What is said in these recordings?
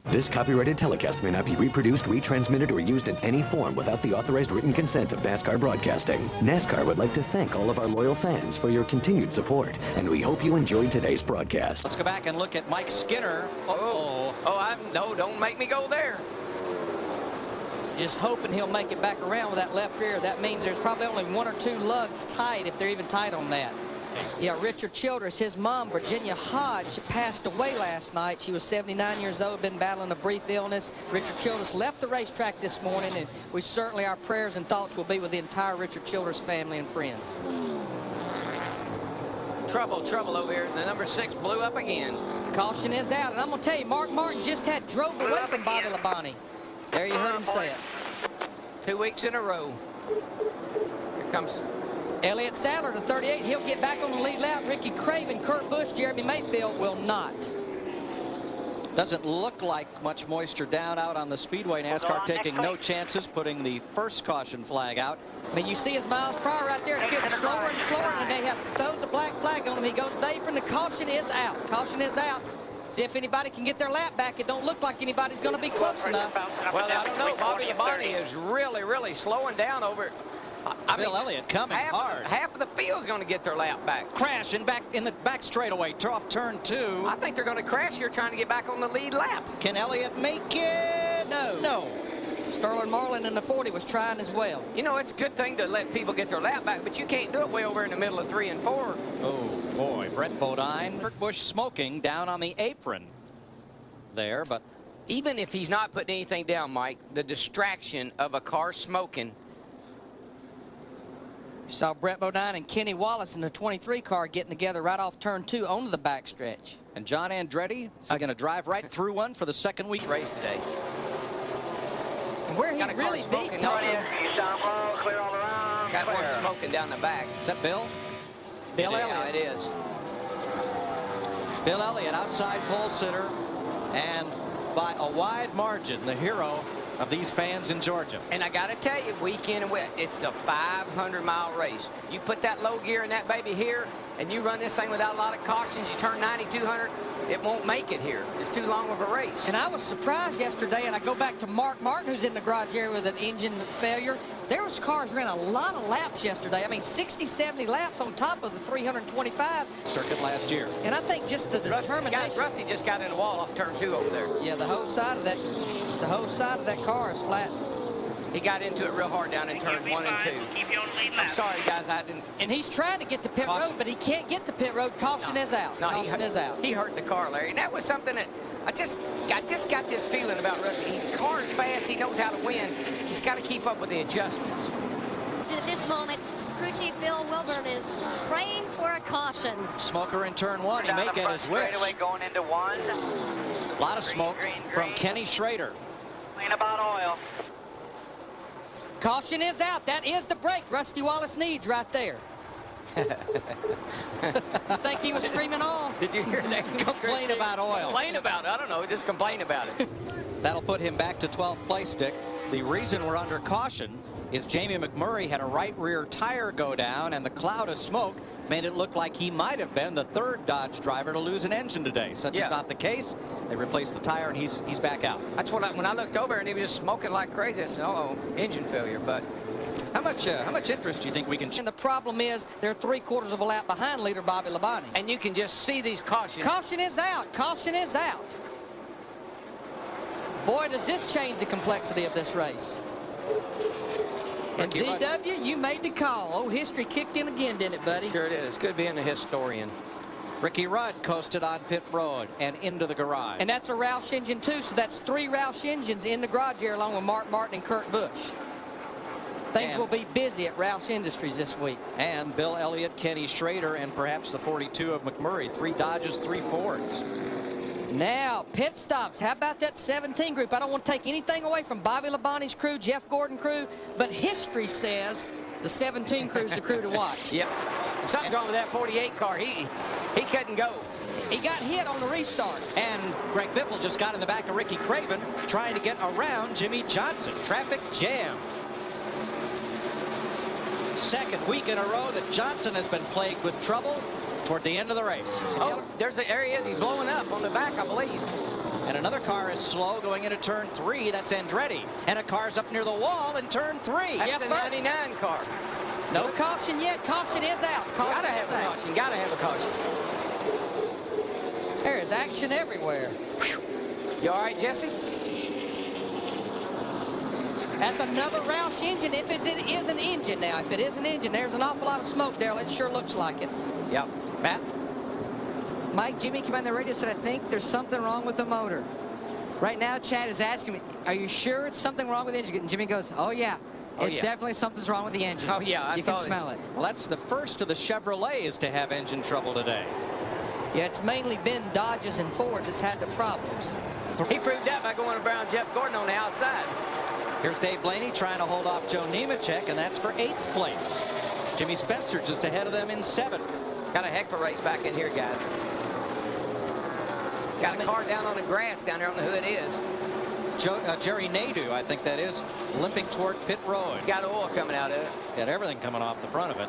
This copyrighted telecast may not be reproduced, retransmitted, or used in any form without the authorized written consent of NASCAR Broadcasting. NASCAR would like to thank all of our loyal fans for your continued support, and we hope you enjoyed today's broadcast. Let's go back and look at Mike Skinner. No, don't make me go there. Just hoping he'll make it back around with that left rear. That means there's probably only 1 or 2 lugs tight, if they're even tight on that. Yeah, Richard Childress, his mom, Virginia Hodge, passed away last night. She was 79 years old, been battling a brief illness. Richard Childress left the racetrack this morning, and we certainly, our prayers and thoughts will be with the entire Richard Childress family and friends. Trouble over here. The number 6 blew up again. Caution is out, and I'm going to tell you, Mark Martin just had drove away from Bobby Labonte. There you heard him say it. 2 weeks in a row. Here comes Elliott Sadler to 38. He'll get back on the lead lap. Ricky Craven, Kurt Busch, Jeremy Mayfield will not. Doesn't look like much moisture down out on the Speedway. NASCAR taking no chances, putting the first caution flag out. I mean, you see his miles per hour right there. It's getting slower and slower, and they have thrown the black flag on him. He goes to the apron. The caution is out. Caution is out. See if anybody can get their lap back. It don't look like anybody's going to be close enough. Well, I don't know. Bobby Labonte is really slowing down over. Bill Elliott coming hard. Half of the field's going to get their lap back. Crashing back in the back straightaway, off turn 2. I think they're going to crash here trying to get back on the lead lap. Can Elliott make it? No. Sterling Marlin in the 40 was trying as well. You know, it's a good thing to let people get their lap back, but you can't do it way over in the middle of 3 and 4. Oh, boy. Brett Bodine. Kurt Busch smoking down on the apron there, but even if he's not putting anything down, Mike, the distraction of a car smoking. You saw Brett Bodine and Kenny Wallace in the 23 car getting together right off turn 2 onto the backstretch. And John Andretti is going to drive right through one for the second week race today. And where he really beat Tony. Got one smoking down the back. Is that Bill? Bill Elliott. Yeah, it is. Bill Elliott, outside pole sitter, and by a wide margin, the hero of these fans in Georgia. And I got to tell you, week in and week, it's a 500-mile race. You put that low gear in that baby here, and you run this thing without a lot of cautions, you turn 9,200, it won't make it here. It's too long of a race. And I was surprised yesterday, and I go back to Mark Martin, who's in the garage area with an engine failure. There was cars ran a lot of laps yesterday. I mean, 60, 70 laps on top of the 325. Circuit last year. And I think just the determination. Rusty just got in the wall off turn 2 over there. Yeah, the whole side of that car is flat. He got into it real hard down in turns 1 and 2. I'm sorry, guys, I didn't. And he's trying to get to pit road, but he can't get to pit road. Caution is out. Caution is out. He hurt the car, Larry, and that was something that I just got this feeling about Rusty. His car's fast. He knows how to win. He's got to keep up with the adjustments. At this moment, crew chief Bill Wilburn is praying for a caution. Smoker in turn 1. He may get his wish. Going into 1. A lot of smoke from Kenny Schrader. Clean about oil. Caution is out. That is the break Rusty Wallace needs right there. I think he was screaming on. Did you hear that? Complain about oil. Complain about it. I don't know. Just complain about it. That'll put him back to 12th place, Dick. The reason we're under caution is Jamie McMurray had a right rear tire go down, and the cloud of smoke made it look like he might have been the 3rd Dodge driver to lose an engine today. Such is not the case. They replaced the tire, and he's back out. That's what when I looked over and he was just smoking like crazy, I said, uh-oh, engine failure. But how much interest do you think we can? And the problem is they're 3/4 of a lap behind leader Bobby Labonte. And you can just see these cautions. Caution is out. Caution is out. Boy, does this change the complexity of this race. And DW, you made the call. Oh, history kicked in again, didn't it, buddy? Sure it is. It's good being a historian. Ricky Rudd coasted on pit road and into the garage. And that's a Roush engine, too, so that's 3 Roush engines in the garage here along with Mark Martin and Kurt Busch. Things will be busy at Roush Industries this week. And Bill Elliott, Kenny Schrader, and perhaps the 42 of McMurray. 3 Dodges, 3 Fords. Now, pit stops. How about that 17 group? I don't want to take anything away from Bobby Labonte's crew, Jeff Gordon crew, but history says the 17 crew is the crew to watch. Yep. Something's wrong with that 48 car. He couldn't go. He got hit on the restart. And Greg Biffle just got in the back of Ricky Craven trying to get around Jimmy Johnson. Traffic jam. Second week in a row that Johnson has been plagued with trouble toward the end of the race. Oh, there he is. He's blowing up on the back, I believe. And another car is slow going into turn 3. That's Andretti. And a car's up near the wall in turn 3. That's the 99 car. No caution yet. Caution is out. Caution Gotta have is a out. caution. Gotta have a caution. There is action everywhere. You all right, Jesse? That's another Roush engine, if it is an engine now. If it is an engine, there's an awful lot of smoke, Darrell. It sure looks like it. Yep. Matt? Mike, Jimmy came on the radio and said, I think there's something wrong with the motor. Right now, Chad is asking me, are you sure it's something wrong with the engine? And Jimmy goes, oh, yeah. It's definitely something's wrong with the engine. Oh, yeah. You can smell it. Well, that's the first of the Chevrolets to have engine trouble today. Yeah, it's mainly been Dodges and Fords that's had the problems. He proved that by going around Jeff Gordon on the outside. Here's Dave Blaney trying to hold off Joe Nemechek, and that's for 8th place. Jimmy Spencer just ahead of them in 7th. Got a heck of a race back in here, guys. Got a car down on the grass down there. I don't know who it is. Jerry Nadeau, I think that is, limping toward pit road. He's got oil coming out of it. He's got everything coming off the front of it.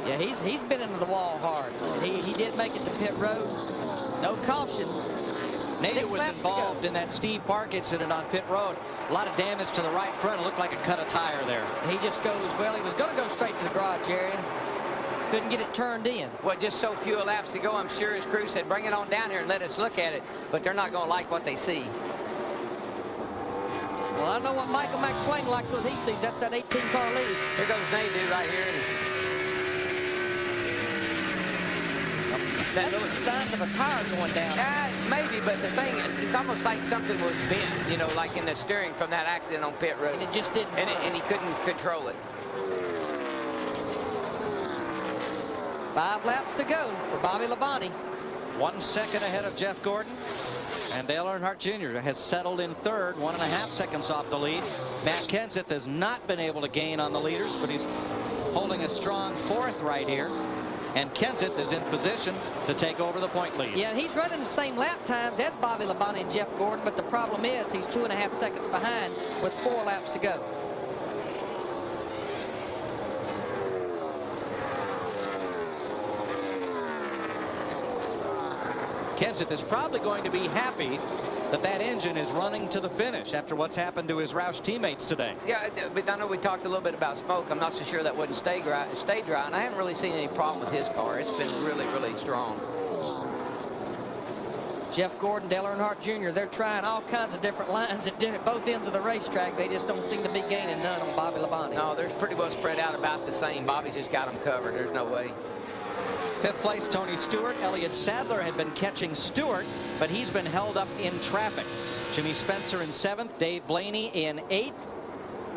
Yeah, he's been into the wall hard. He did make it to pit road. No caution. Nadeau was involved in that Steve Park incident on pit road. A lot of damage to the right front. It looked like it cut a tire there. He just goes, well, he was going to go straight to the garage area. Couldn't get it turned in. Well, just so few laps to go, I'm sure his crew said, bring it on down here and let us look at it. But they're not going to like what they see. Well, I know what Michael McSwain liked what he sees. That's that 18-car lead. Here goes Nadeau right here. That's the signs of a tire going down. Maybe, but the thing, it's almost like something was bent, you know, like in the steering from that accident on pit road. And it just didn't. And he couldn't control it. 5 laps to go for Bobby Labonte. 1 second ahead of Jeff Gordon. And Dale Earnhardt Jr. has settled in 3rd, 1.5 seconds off the lead. Matt Kenseth has not been able to gain on the leaders, but he's holding a strong 4th right here. And Kenseth is in position to take over the point lead. Yeah, he's running the same lap times as Bobby Labonte and Jeff Gordon, but the problem is he's 2.5 seconds behind with 4 laps to go. Kenseth is probably going to be happy that that engine is running to the finish after what's happened to his Roush teammates today. Yeah, but I know we talked a little bit about smoke. I'm not so sure that wouldn't stay dry, and I haven't really seen any problem with his car. It's been really, really strong. Jeff Gordon, Dale Earnhardt Jr., they're trying all kinds of different lines at both ends of the racetrack. They just don't seem to be gaining none on Bobby Labonte. No, they're pretty well spread out about the same. Bobby's just got them covered. There's no way. 5th place, Tony Stewart. Elliott Sadler had been catching Stewart, but he's been held up in traffic. Jimmy Spencer in 7th, Dave Blaney in 8th,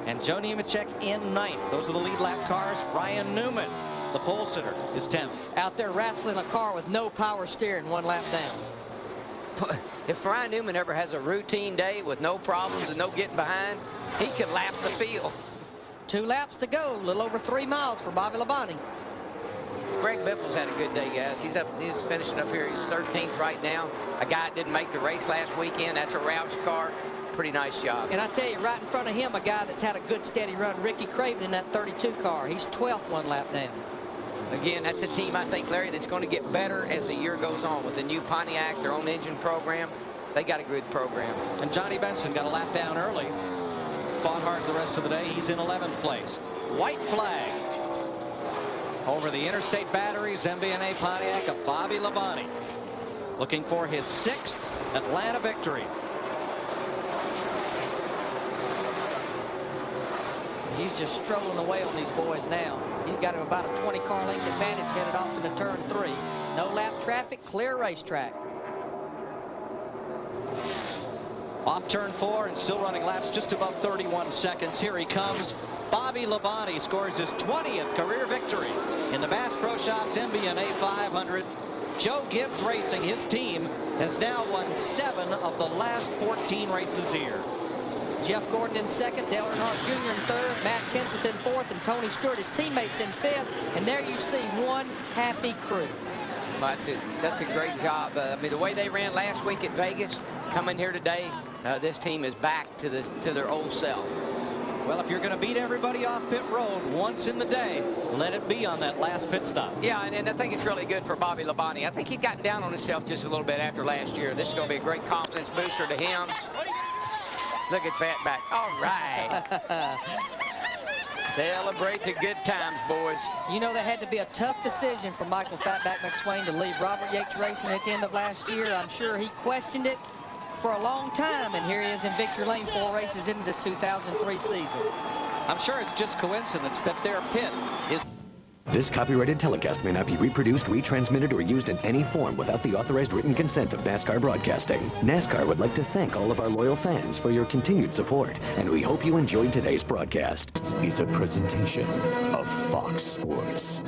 and Joe Nemechek in 9th. Those are the lead lap cars. Ryan Newman, the pole sitter, is 10th. Out there wrestling a car with no power steering 1 lap down. If Ryan Newman ever has a routine day with no problems and no getting behind, he could lap the field. 2 laps to go, a little over 3 miles for Bobby Labonte. Greg Biffle's had a good day, guys. He's finishing up here. He's 13th right now. A guy didn't make the race last weekend. That's a Roush car. Pretty nice job. And I tell you, right in front of him, a guy that's had a good steady run, Ricky Craven in that 32 car. He's 12th 1 lap down. Again, that's a team, I think, Larry, that's going to get better as the year goes on. With the new Pontiac, their own engine program, they got a good program. And Johnny Benson got a lap down early. Fought hard the rest of the day. He's in 11th place. White flag over the interstate batteries, MBNA Pontiac of Bobby Labonte, looking for his 6th Atlanta victory. He's just strolling away on these boys now. He's got him about a 20-car length advantage headed off into turn 3. No lap traffic, clear racetrack. Off turn 4 and still running laps just above 31 seconds. Here he comes. Bobby Labonte scores his 20th career victory in the Bass Pro Shops MBNA 500. Joe Gibbs Racing, his team, has now won 7 of the last 14 races here. Jeff Gordon in 2nd, Dale Earnhardt Jr. in 3rd, Matt Kenseth in 4th, and Tony Stewart, his teammates, in 5th. And there you see one happy crew. Well, that's a great job. I mean, the way they ran last week at Vegas, coming here today, this team is back to their old self. Well, if you're going to beat everybody off pit road once in the day, let it be on that last pit stop. Yeah, and I think it's really good for Bobby Labonte. I think he'd gotten down on himself just a little bit after last year. This is going to be a great confidence booster to him. Look at Fatback. All right. Celebrate the good times, boys. You know, that had to be a tough decision for Michael Fatback McSwain to leave Robert Yates Racing at the end of last year. I'm sure he questioned it for a long time, and here he is in victory lane 4 races into this 2003 season. I'm sure it's just coincidence that their pit is... This copyrighted telecast may not be reproduced, retransmitted, or used in any form without the authorized written consent of NASCAR Broadcasting. NASCAR would like to thank all of our loyal fans for your continued support, and we hope you enjoyed today's broadcast. This is a presentation of Fox Sports.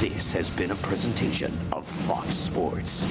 This has been a presentation of Fox Sports.